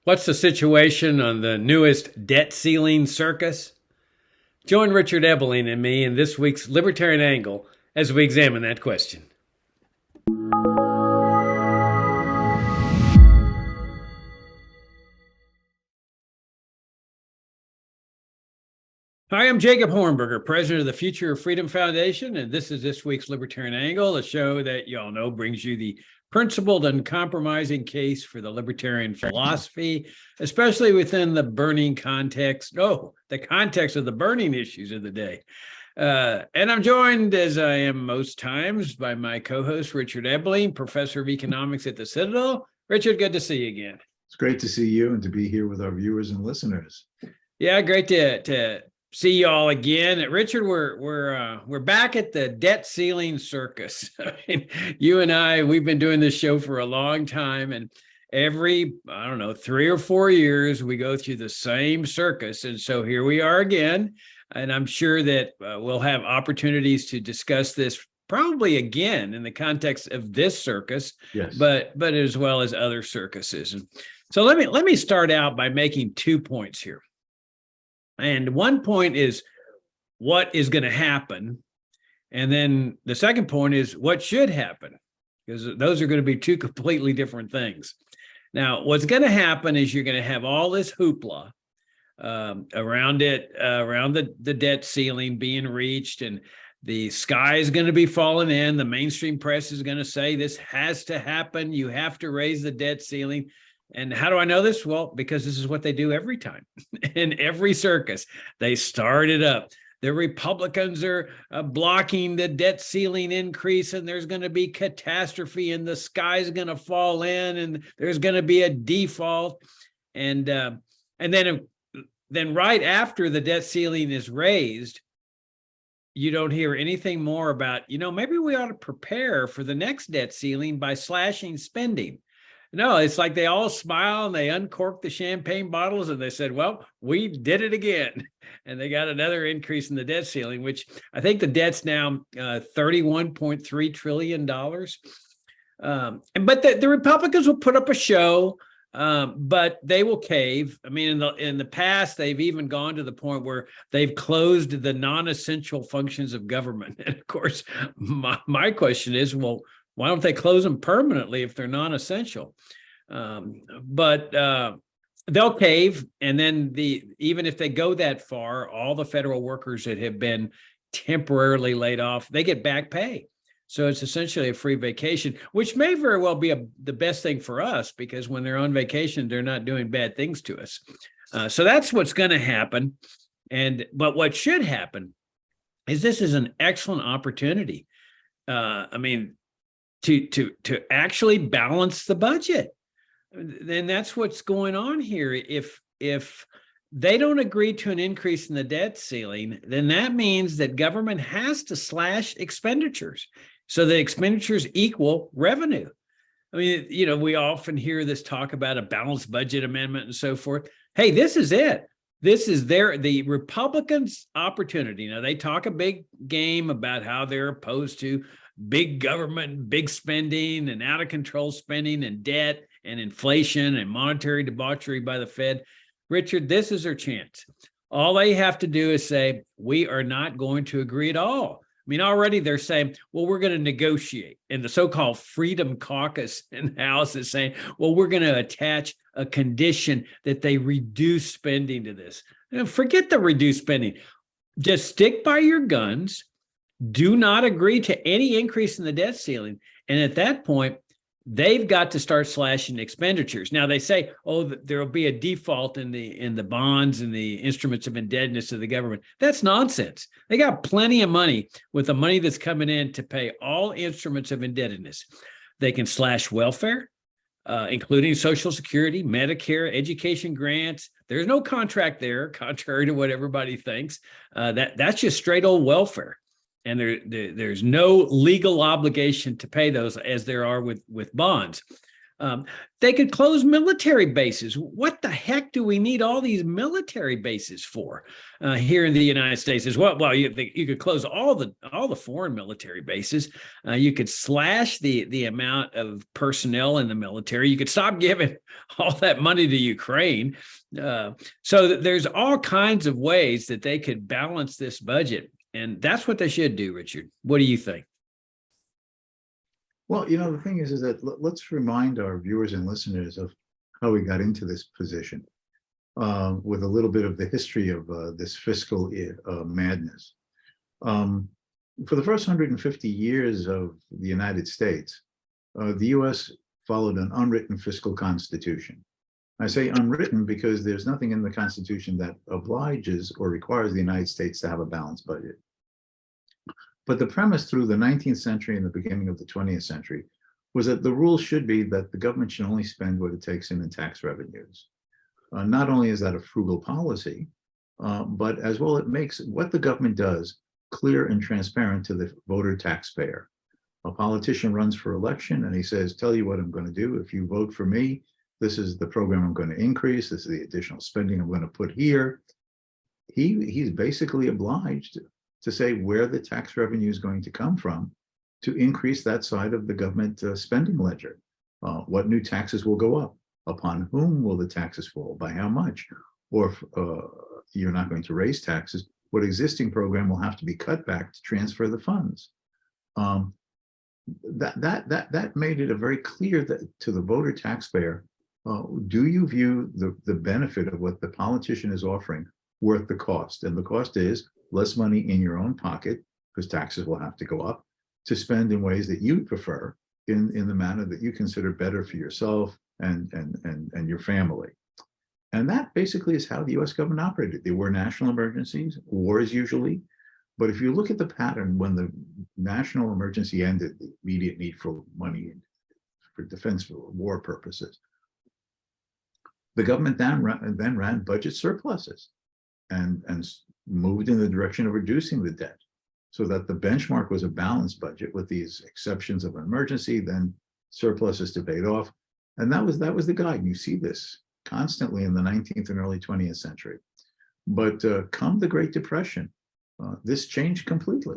What's the situation on the newest debt ceiling circus? Join Richard Ebeling and me in this week's Libertarian Angle as we examine that question. Hi, I'm Jacob Hornberger, president of the Future of Freedom Foundation, and this is this week's Libertarian Angle, a show that y'all know brings you the principled, uncompromising case for the libertarian philosophy, especially within the burning context, the context of the burning issues of the day. And I'm joined, as I am most times, by my co-host, Richard Ebeling, professor of economics at the Citadel. Richard, good to see you again. It's great to see you and to be here with our viewers and listeners. Yeah, great to see you all again. Richard, we're back at the debt ceiling circus. I mean, you and I, we've been doing this show for a long time, and every, 3 or 4 years, we go through the same circus. And so here we are again. And I'm sure that we'll have opportunities to discuss this probably again in the context of this circus, yes, but as well as other circuses. And so let me start out by making 2 points here. And one point is what is going to happen. And then the second point is what should happen, because those are going to be two completely different things. Now, what's going to happen is you're going to have all this hoopla around the debt ceiling being reached, and the sky is going to be falling in. The mainstream press is going to say this has to happen. You have to raise the debt ceiling. And how do I know this? Well, because this is what they do every time. In every circus, they start it up. The Republicans are blocking the debt ceiling increase, and there's going to be catastrophe, and the sky's going to fall in, and there's going to be a default. And then right after the debt ceiling is raised, you don't hear anything more about, maybe we ought to prepare for the next debt ceiling by slashing spending. No, it's like they all smile and they uncork the champagne bottles and they said, well, we did it again. And they got another increase in the debt ceiling, which I think the debt's now $31.3 trillion. But the Republicans will put up a show, but they will cave. I mean, in the past, they've even gone to the point where they've closed the non-essential functions of government. And of course, my question is, well, why don't they close them permanently if they're non-essential? But they'll cave, and then even if they go that far, all the federal workers that have been temporarily laid off, they get back pay. So it's essentially a free vacation, which may very well be the best thing for us, because when they're on vacation, they're not doing bad things to us. So that's what's going to happen. But what should happen is this is an excellent opportunity. To actually balance the budget. Then that's what's going on here. If they don't agree to an increase in the debt ceiling, then that means that government has to slash expenditures so that expenditures equal revenue. I mean, we often hear this talk about a balanced budget amendment and so forth. Hey, this is it. This is the Republicans' opportunity. Now, they talk a big game about how they're opposed to big government, big spending, and out of control spending, and debt, and inflation, and monetary debauchery by the Fed. Richard, this is their chance. All they have to do is say, we are not going to agree at all. I mean, already they're saying, well, we're going to negotiate. And the so-called Freedom Caucus in the House is saying, well, we're going to attach a condition that they reduce spending to this. Forget the reduced spending. Just stick by your guns. Do not agree to any increase in the debt ceiling. And at that point, they've got to start slashing expenditures. Now, they say, there will be a default in the bonds and the instruments of indebtedness of the government. That's nonsense. They got plenty of money with the money that's coming in to pay all instruments of indebtedness. They can slash welfare, including Social Security, Medicare, education grants. There's no contract there, contrary to what everybody thinks. That's just straight old welfare. And there's no legal obligation to pay those as there are with bonds. They could close military bases. What the heck do we need all these military bases for here in the United States as well? Well, you could close all the foreign military bases. You could slash the amount of personnel in the military. You could stop giving all that money to Ukraine. So there's all kinds of ways that they could balance this budget, and that's what they should do. Richard, what do you think? Well, the thing is that let's remind our viewers and listeners of how we got into this position with a little bit of the history of this fiscal madness. For the first 150 years of the United States, the U.S. followed an unwritten fiscal constitution. I say unwritten because there's nothing in the Constitution that obliges or requires the United States to have a balanced budget. But the premise through the 19th century and the beginning of the 20th century was that the rule should be that the government should only spend what it takes in tax revenues. Not only is that a frugal policy, but as well it makes what the government does clear and transparent to the voter taxpayer. A politician runs for election and he says, tell you what I'm going to do. If you vote for me, this is the program I'm going to increase. This is the additional spending I'm going to put here. He's basically obliged to say where the tax revenue is going to come from to increase that side of the government spending ledger. What new taxes will go up? Upon whom will the taxes fall? By how much? Or if you're not going to raise taxes, what existing program will have to be cut back to transfer the funds? That made it a very clear that to the voter taxpayer, do you view the benefit of what the politician is offering worth the cost? And the cost is less money in your own pocket, because taxes will have to go up, to spend in ways that you prefer, in the manner that you consider better for yourself and your family. And that basically is how the US government operated. There were national emergencies, wars usually, but if you look at the pattern, when the national emergency ended, the immediate need for money for defense for war purposes, the government then ran budget surpluses and moved in the direction of reducing the debt, so that the benchmark was a balanced budget with these exceptions of an emergency, then surpluses to pay it off. And that was the guide. And you see this constantly in the 19th and early 20th century. But come the Great Depression, this changed completely.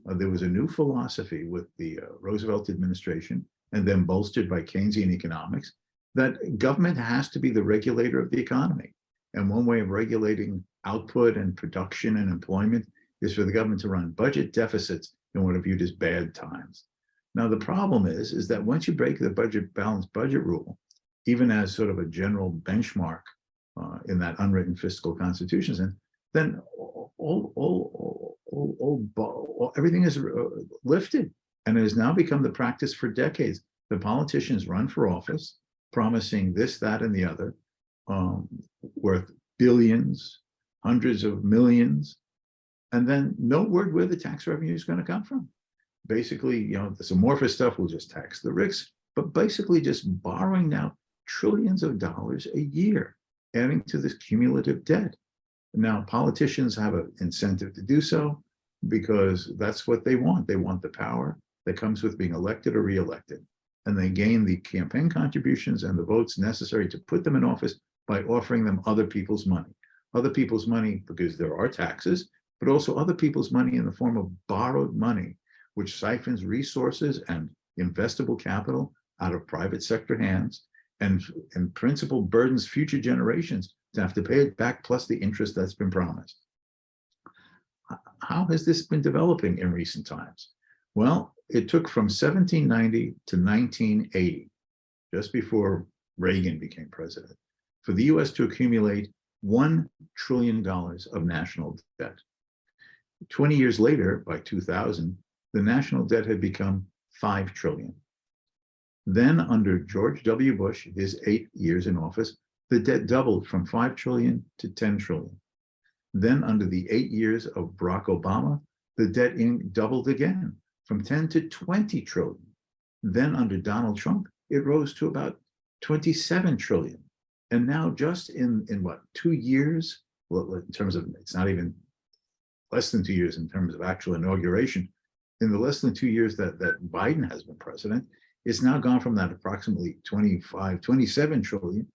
There was a new philosophy with the Roosevelt administration, and then bolstered by Keynesian economics, that government has to be the regulator of the economy. And one way of regulating output and production and employment is for the government to run budget deficits in what are viewed as bad times. Now, the problem is that once you break the balanced budget rule, even as sort of a general benchmark in that unwritten fiscal constitution, then everything is lifted, and it has now become the practice for decades. The politicians run for office, promising this, that, and the other, worth billions, hundreds of millions, and then no word where the tax revenue is going to come from. Basically, this amorphous stuff will just tax the rich, but basically just borrowing now trillions of dollars a year, adding to this cumulative debt. Now, politicians have an incentive to do so because that's what they want. They want the power that comes with being elected or reelected. And they gain the campaign contributions and the votes necessary to put them in office by offering them other people's money. Other people's money because there are taxes, but also other people's money in the form of borrowed money, which siphons resources and investable capital out of private sector hands, and in principle burdens future generations to have to pay it back plus the interest that's been promised. How has this been developing in recent times? Well, it took from 1790 to 1980, just before Reagan became president, for the US to accumulate $1 trillion of national debt. 20 years later, by 2000, the national debt had become $5 trillion. Then under George W. Bush, his 8 years in office, the debt doubled from $5 trillion to $10 trillion. Then under the 8 years of Barack Obama, the debt doubled again from 10 to 20 trillion. Then under Donald Trump, it rose to about 27 trillion. And now just in what, 2 years, well, in terms of, it's not even less than 2 years in terms of actual inauguration, in the less than 2 years that Biden has been president, It's now gone from that approximately 27 trillion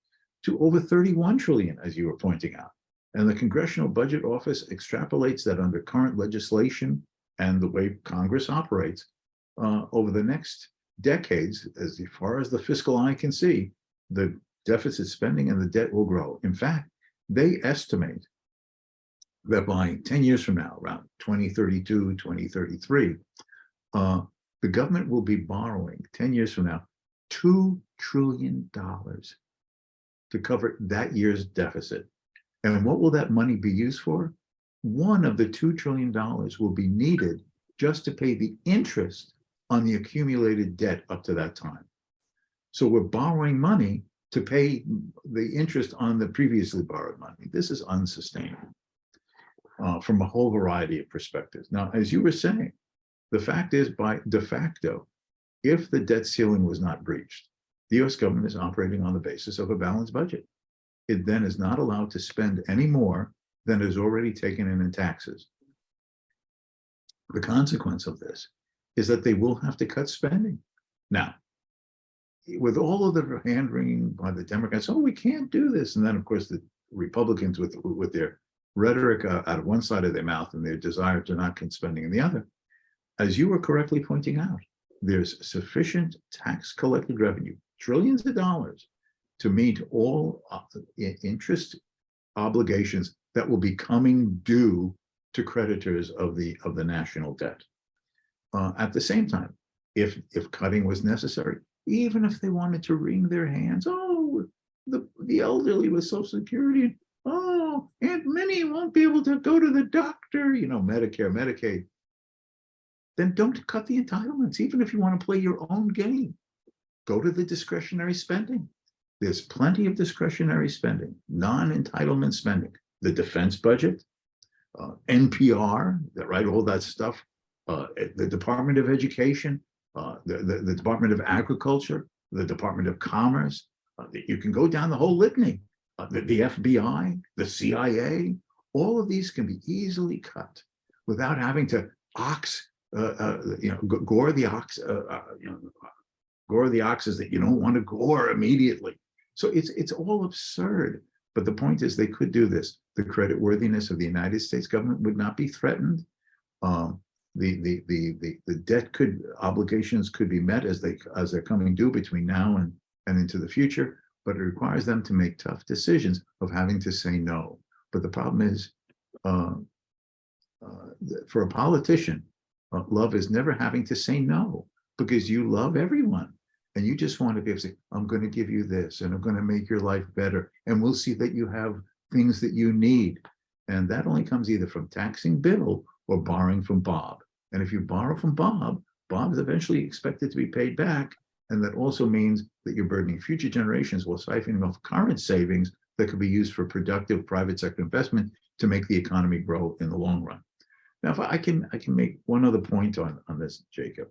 to over 31 trillion, as you were pointing out. And the Congressional Budget Office extrapolates that under current legislation and the way Congress operates, over the next decades, as far as the fiscal eye can see, the deficit spending and the debt will grow. In fact, they estimate that by 10 years from now, around 2032, 2033, the government will be borrowing 10 years from now, $2 trillion to cover that year's deficit. And what will that money be used for? One of the $2 trillion will be needed just to pay the interest on the accumulated debt up to that time. So we're borrowing money to pay the interest on the previously borrowed money. This is unsustainable from a whole variety of perspectives. Now, as you were saying, the fact is, by de facto, if the debt ceiling was not breached, the US government is operating on the basis of a balanced budget. It then is not allowed to spend any more than is already taken in taxes. The consequence of this is that they will have to cut spending. Now, with all of the hand-wringing by the Democrats, oh, we can't do this. And then, of course, the Republicans with their rhetoric out of one side of their mouth and their desire to not cut spending in the other. As you were correctly pointing out, there's sufficient tax collected revenue, trillions of dollars, to meet all interest obligations that will be coming due to creditors of the national debt. At the same time, if cutting was necessary, even if they wanted to wring their hands, oh, the elderly with Social Security, oh, Aunt Minnie won't be able to go to the doctor, Medicare, Medicaid, then don't cut the entitlements, even if you want to play your own game. Go to the discretionary spending. There's plenty of discretionary spending, non-entitlement spending, the defense budget, NPR, right, all that stuff, the Department of Education, the Department of Agriculture, the Department of Commerce. You can go down the whole litany. The FBI, the CIA, all of these can be easily cut without having to gore the oxes that you don't want to gore immediately. So it's all absurd. But the point is, they could do this. The creditworthiness of the United States government would not be threatened. The debt obligations could be met as they're coming due between now and into the future. But it requires them to make tough decisions of having to say no. But the problem is, for a politician, love is never having to say no, because you love everyone. And you just want to be able to say, I'm going to give you this, and I'm going to make your life better. And we'll see that you have things that you need. And that only comes either from taxing Bill or borrowing from Bob. And if you borrow from Bob, Bob's eventually expected to be paid back. And that also means that you're burdening future generations while siphoning off current savings that could be used for productive private sector investment to make the economy grow in the long run. Now, if I can make one other point on this, Jacob,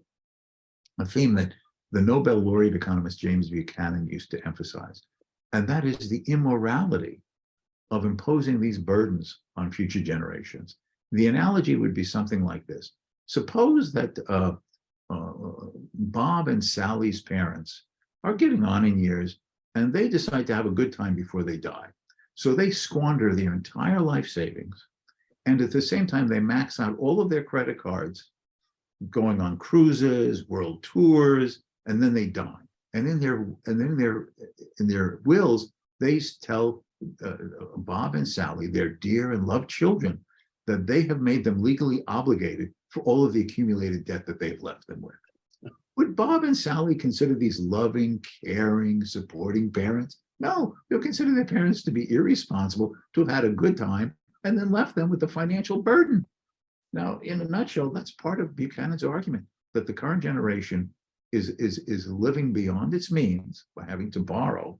a theme that the Nobel laureate economist James Buchanan used to emphasize, and that is the immorality of imposing these burdens on future generations. The analogy would be something like this. Suppose that Bob and Sally's parents are getting on in years, and they decide to have a good time before they die. So they squander their entire life savings, and at the same time, they max out all of their credit cards, going on cruises, world tours, and then they die. And in their wills, they tell Bob and Sally, their dear and loved children, that they have made them legally obligated for all of the accumulated debt that they've left them with. Would Bob and Sally consider these loving, caring, supporting parents? No, they'll consider their parents to be irresponsible, to have had a good time, and then left them with the financial burden. Now, in a nutshell, that's part of Buchanan's argument, that the current generation is living beyond its means by having to borrow,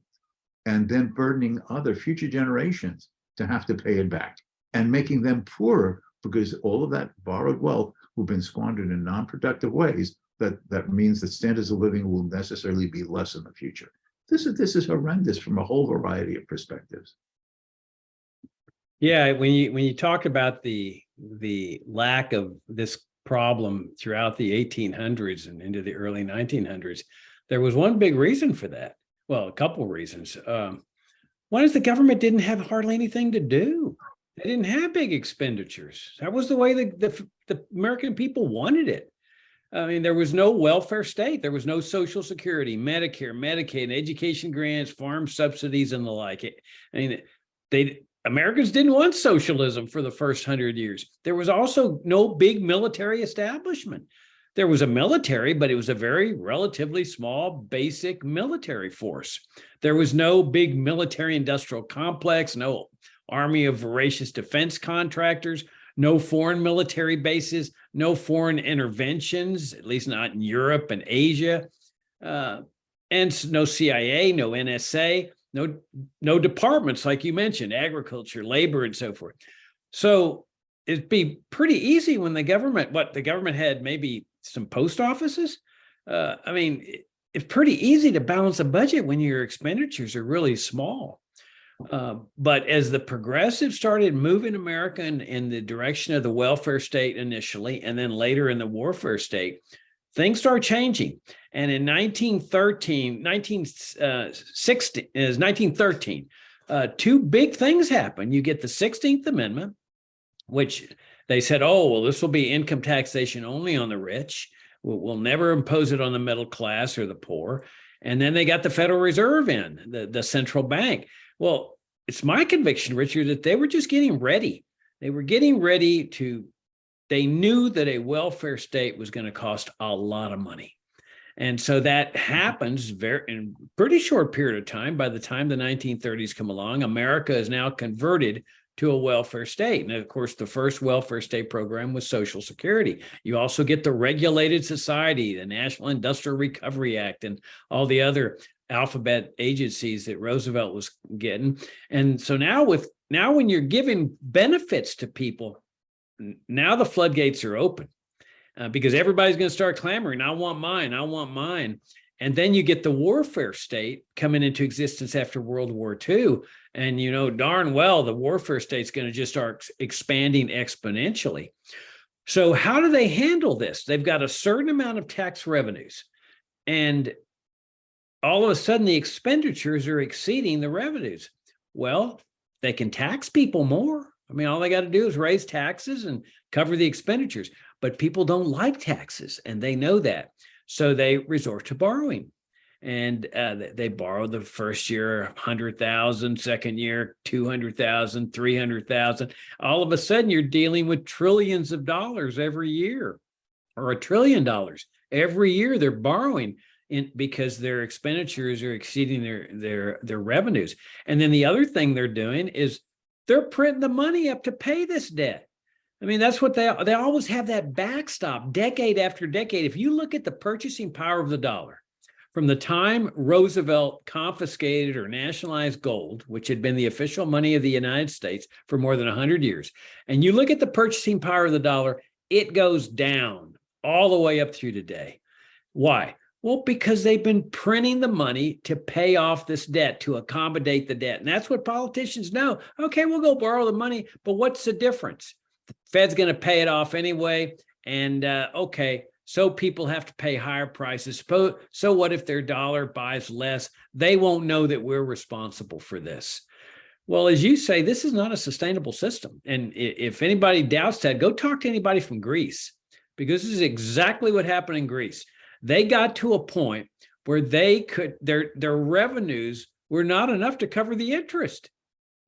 and then burdening other future generations to have to pay it back, and making them poorer because all of that borrowed wealth will have been squandered in non-productive ways. That means that standards of living will necessarily be less in the future. This is horrendous from a whole variety of perspectives. Yeah, when you talk about the lack of this problem throughout the 1800s and into the early 1900s, There was one big reason for that. Well, a couple of reasons. One is the government didn't have hardly anything to do. They didn't have big expenditures. That was the way the American people wanted it. I mean, there was no welfare state. There was no Social Security, Medicare, Medicaid, education grants, farm subsidies, and the like. Americans didn't want socialism for the first 100 years. There was also no big military establishment. There was a military, but it was a very relatively small, basic military force. There was no big military industrial complex, no army of voracious defense contractors, no foreign military bases, no foreign interventions, at least not in Europe and Asia, and no CIA, no NSA, no departments like you mentioned, agriculture, labor, and so forth. So it'd be pretty easy when the government had maybe some post offices. It's pretty easy to balance a budget when your expenditures are really small. But as the progressives started moving America in the direction of the welfare state initially, and then later in the warfare state, things start changing. And in 1913, two big things happen. You get the 16th Amendment, which they said, oh, well, this will be income taxation only on the rich. We'll never impose it on the middle class or the poor. And then they got the Federal Reserve the central bank. Well, it's my conviction, Richard, that they were just getting ready. They were getting ready they knew that a welfare state was going to cost a lot of money. And so that happens in a pretty short period of time. By the time the 1930s come along, America is now converted to a welfare state. And of course, the first welfare state program was Social Security. You also get the regulated society, the National Industrial Recovery Act, and all the other alphabet agencies that Roosevelt was getting. And so now when you're giving benefits to people, now the floodgates are open because everybody's going to start clamoring, I want mine, I want mine. And then you get the warfare state coming into existence after World War II. And you know darn well the warfare state's going to just start expanding exponentially. So how do they handle this? They've got a certain amount of tax revenues, and all of a sudden the expenditures are exceeding the revenues. Well, they can tax people more. I mean, all they got to do is raise taxes and cover the expenditures. But people don't like taxes, and they know that. So they resort to borrowing. And they borrow the first year 100,000, second year 200,000, 300,000. All of a sudden, you're dealing with trillions of dollars every year, or $1 trillion every year. They're borrowing because their expenditures are exceeding their revenues. And then the other thing they're doing is they're printing the money up to pay this debt. I mean, that's what they always have, that backstop decade after decade. If you look at the purchasing power of the dollar from the time Roosevelt confiscated or nationalized gold, which had been the official money of the United States for more than 100 years, and you look at the purchasing power of the dollar, it goes down all the way up through today. Why? Well, because they've been printing the money to pay off this debt, to accommodate the debt. And that's what politicians know. Okay, we'll go borrow the money, but what's the difference? The Fed's going to pay it off anyway. And so people have to pay higher prices. So what if their dollar buys less? They won't know that we're responsible for this. Well, as you say, this is not a sustainable system. And if anybody doubts that, go talk to anybody from Greece, because this is exactly what happened in Greece. They got to a point where their revenues were not enough to cover the interest.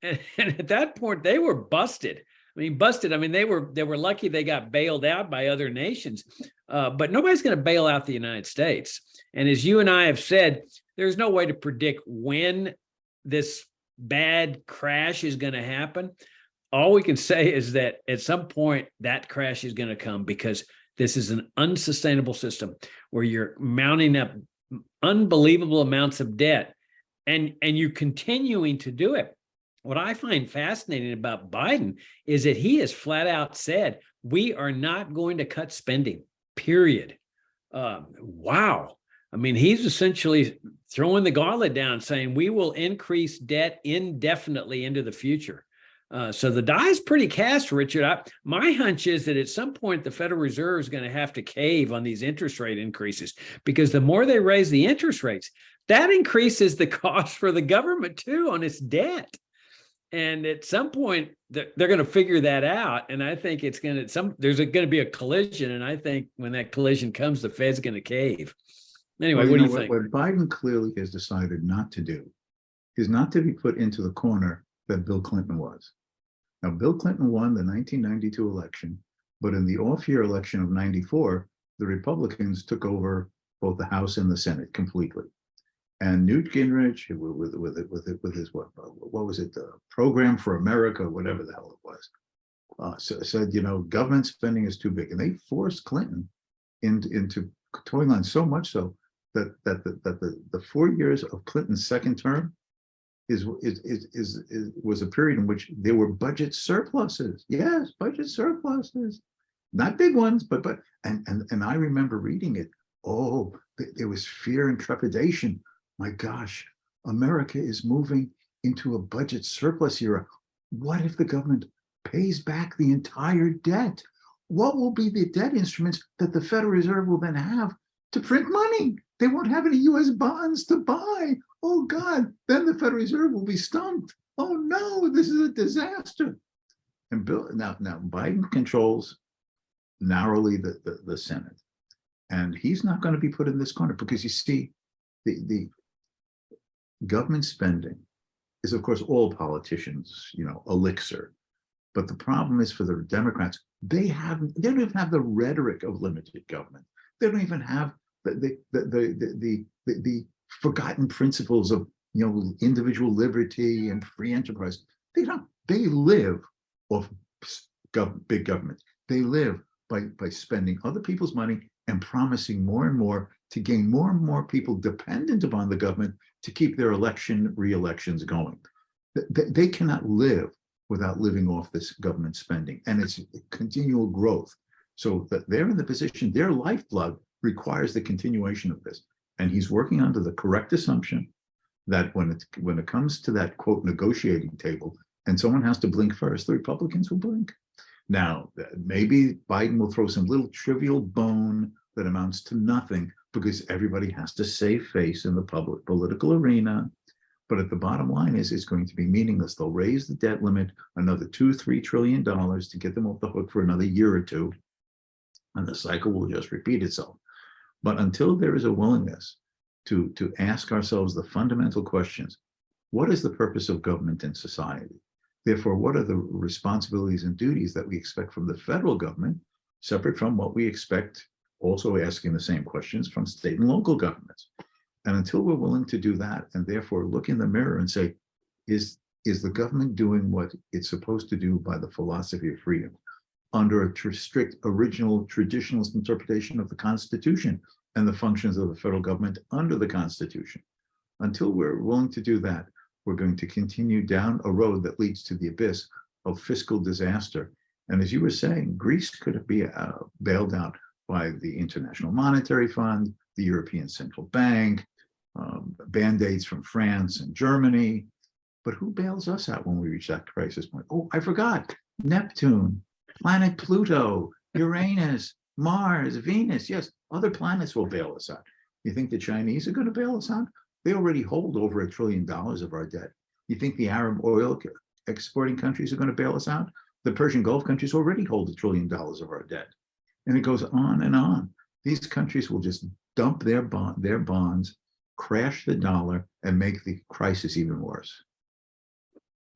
And at that point, they were busted. They were lucky they got bailed out by other nations, but nobody's going to bail out the United States. And as you and I have said, there's no way to predict when this bad crash is going to happen. All we can say is that at some point that crash is going to come, because this is an unsustainable system where you're mounting up unbelievable amounts of debt, and you're continuing to do it. What I find fascinating about Biden is that he has flat out said, we are not going to cut spending, period. Wow. I mean, he's essentially throwing the gauntlet down, saying we will increase debt indefinitely into the future. So the die is pretty cast, Richard. My hunch is that at some point the Federal Reserve is going to have to cave on these interest rate increases, because the more they raise the interest rates, that increases the cost for the government too on its debt. And at some point they're going to figure that out. And I think there's going to be a collision. And I think when that collision comes, the Fed's going to cave. Anyway, Well, what do you think? What Biden clearly has decided not to do is not to be put into the corner that Bill Clinton was. Now, Bill Clinton won the 1992 election, but in the off-year election of 94, the Republicans took over both the House and the Senate completely. And Newt Gingrich, with his what was it, the Program for America, whatever the hell it was, said, government spending is too big, and they forced Clinton into toying on so much so that the 4 years of Clinton's second term was a period in which there were budget surpluses. Yes, budget surpluses, not big ones, but and I remember reading it. Oh, there was fear and trepidation. My gosh, America is moving into a budget surplus era. What if the government pays back the entire debt? What will be the debt instruments that the Federal Reserve will then have to print money? They won't have any U.S. bonds to buy. Oh, God, then the Federal Reserve will be stumped. Oh, no, this is a disaster. And now Biden controls narrowly the Senate. And he's not going to be put in this corner because, you see, the government spending is, of course, all politicians, elixir. But the problem is for the Democrats, they don't even have the rhetoric of limited government. They don't even have the forgotten principles of individual liberty and free enterprise. They don't. They live off big government. They live by spending other people's money and promising more and more to gain more and more people dependent upon the government to keep their re-elections going. They cannot live without living off this government spending, and it's continual growth. So that they're in the position, their lifeblood requires the continuation of this. And he's working under the correct assumption that when it comes to that, quote, negotiating table, and someone has to blink first, the Republicans will blink. Now, maybe Biden will throw some little trivial bone that amounts to nothing because everybody has to save face in the public political arena. But at the bottom line is it's going to be meaningless. They'll raise the debt limit another $2-3 trillion to get them off the hook for another year or two. And the cycle will just repeat itself. But until there is a willingness to ask ourselves the fundamental questions, what is the purpose of government in society? Therefore, what are the responsibilities and duties that we expect from the federal government, separate from what we expect, also asking the same questions from state and local governments? And until we're willing to do that, and therefore look in the mirror and say, is the government doing what it's supposed to do by the philosophy of freedom, under a strict original traditionalist interpretation of the Constitution and the functions of the federal government under the Constitution? Until we're willing to do that, we're going to continue down a road that leads to the abyss of fiscal disaster. And as you were saying, Greece could be bailed out by the International Monetary Fund, the European Central Bank, band-aids from France and Germany. But who bails us out when we reach that crisis point? Oh, I forgot. Neptune, planet Pluto, Uranus, Mars, Venus. Yes, other planets will bail us out. You think the Chinese are going to bail us out? They already hold over $1 trillion of our debt. You think the Arab oil exporting countries are going to bail us out? The Persian Gulf countries already hold $1 trillion of our debt. And it goes on and on. These countries will just dump their bonds, crash the dollar, and make the crisis even worse.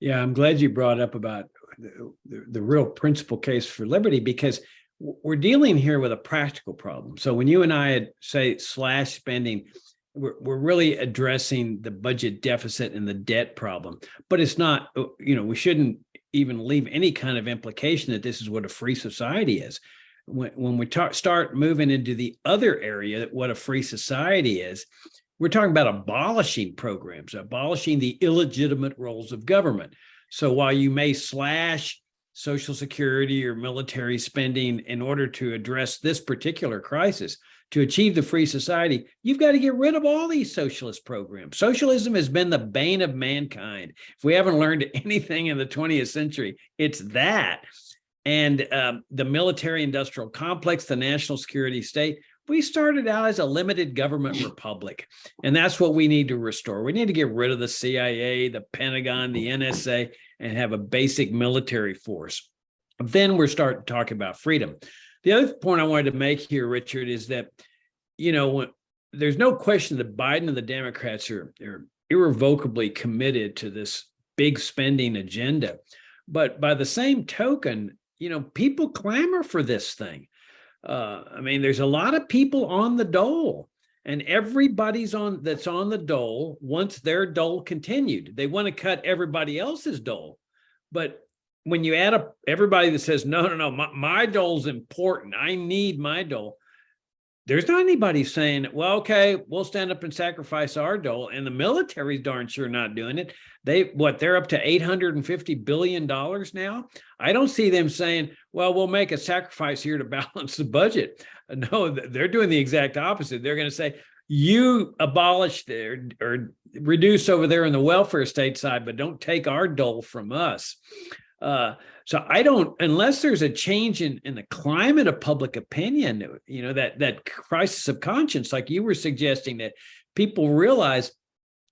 Yeah, I'm glad you brought up about the real principal case for liberty, because we're dealing here with a practical problem. So when you and I had say slash spending, we're really addressing the budget deficit and the debt problem. But it's not, we shouldn't even leave any kind of implication that this is what a free society is. When we start moving into the other area, what a free society is, we're talking about abolishing programs, abolishing the illegitimate roles of government. So while you may slash Social Security or military spending in order to address this particular crisis, to achieve the free society, you've got to get rid of all these socialist programs. Socialism has been the bane of mankind. If we haven't learned anything in the 20th century, it's that. And the military-industrial complex, the national security state, we started out as a limited government republic, and that's what we need to restore. We need to get rid of the CIA, the Pentagon, the NSA, and have a basic military force. Then we're starting to talk about freedom. The other point I wanted to make here, Richard, is that, there's no question that Biden and the Democrats are irrevocably committed to this big spending agenda. But by the same token, people clamor for this thing. There's a lot of people on the dole, and everybody's that's on the dole wants their dole continued. They want to cut everybody else's dole. But when you add up everybody that says, no, my dole's important, I need my dole, there's not anybody saying, well, okay, we'll stand up and sacrifice our dole. And the military's darn sure not doing it. They're up to $850 billion now. I don't see them saying, well, we'll make a sacrifice here to balance the budget. No, they're doing the exact opposite. They're going to say, you abolish or reduce over there in the welfare state side, but don't take our dole from us. So I don't, unless there's a change in the climate of public opinion, that crisis of conscience, like you were suggesting, that people realize,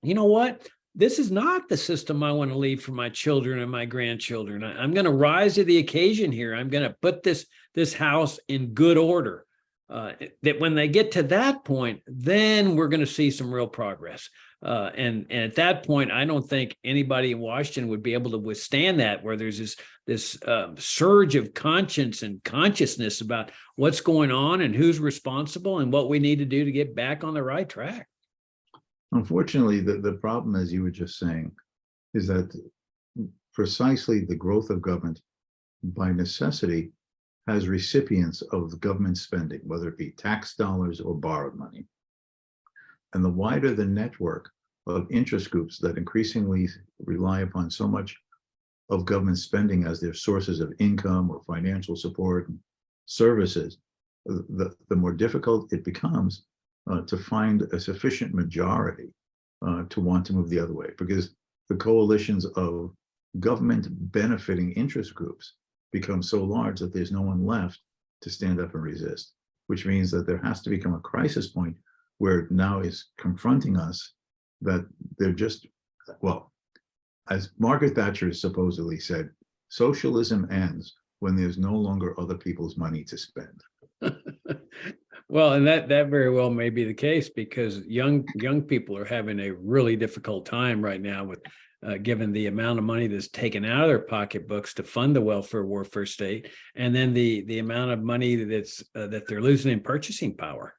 what, this is not the system I want to leave for my children and my grandchildren. I'm going to rise to the occasion here. I'm going to put this house in good order. That when they get to that point, then we're going to see some real progress. And at that point, I don't think anybody in Washington would be able to withstand that, where there's this surge of conscience and consciousness about what's going on and who's responsible and what we need to do to get back on the right track. Unfortunately, the problem, as you were just saying, is that precisely the growth of government by necessity has recipients of government spending, whether it be tax dollars or borrowed money. And the wider the network of interest groups that increasingly rely upon so much of government spending as their sources of income or financial support and services, the more difficult it becomes to find a sufficient majority to want to move the other way, because the coalitions of government benefiting interest groups become so large that there's no one left to stand up and resist, which means that there has to become a crisis point where it now is confronting us that they're just, well, as Margaret Thatcher supposedly said, socialism ends when there's no longer other people's money to spend. Well, and that very well may be the case, because young people are having a really difficult time right now with given the amount of money that's taken out of their pocketbooks to fund the welfare warfare state, and then the amount of money that they're losing in purchasing power.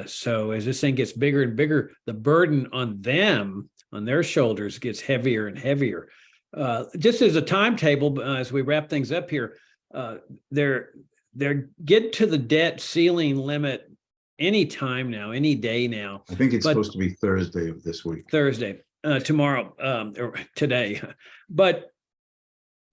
So as this thing gets bigger and bigger, the burden on them, on their shoulders, gets heavier and heavier. Just as a timetable, as we wrap things up here, they're get to the debt ceiling limit any time now, any day now. I think it's supposed to be Thursday of this week. Tomorrow, or today, but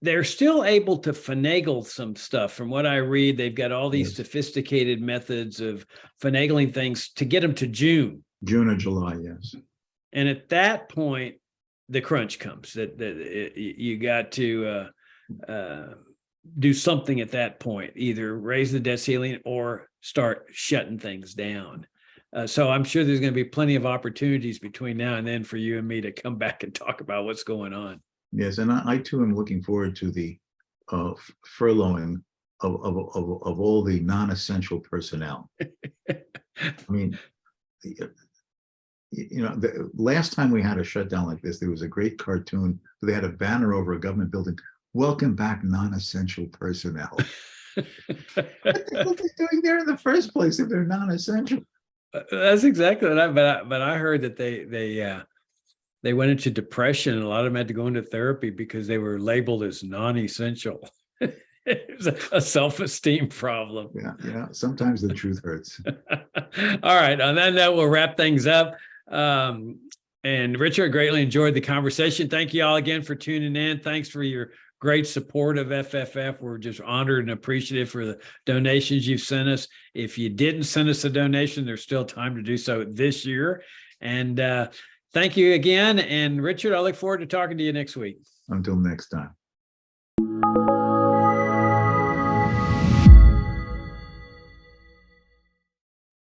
they're still able to finagle some stuff. From what I read, they've got all these sophisticated methods of finagling things to get them to June or July, yes. And at that point, the crunch comes. That you got to do something at that point, either raise the debt ceiling or start shutting things down. So I'm sure there's going to be plenty of opportunities between now and then for you and me to come back and talk about what's going on. Yes, and I too am looking forward to the furloughing of all the non-essential personnel. I mean, the last time we had a shutdown like this, there was a great cartoon. They had a banner over a government building. Welcome back, non-essential personnel. What the hell are they doing there in the first place if they're non-essential? That's exactly what I heard that they went into depression, and a lot of them had to go into therapy because they were labeled as non-essential. It was a self-esteem problem. Yeah. Sometimes the truth hurts. All right. On that note, we'll wrap things up. And Richard, greatly enjoyed the conversation. Thank you all again for tuning in. Thanks for your great support of FFF. We're just honored and appreciative for the donations you've sent us. If you didn't send us a donation, there's still time to do so this year. And thank you again. And Richard, I look forward to talking to you next week. Until next time.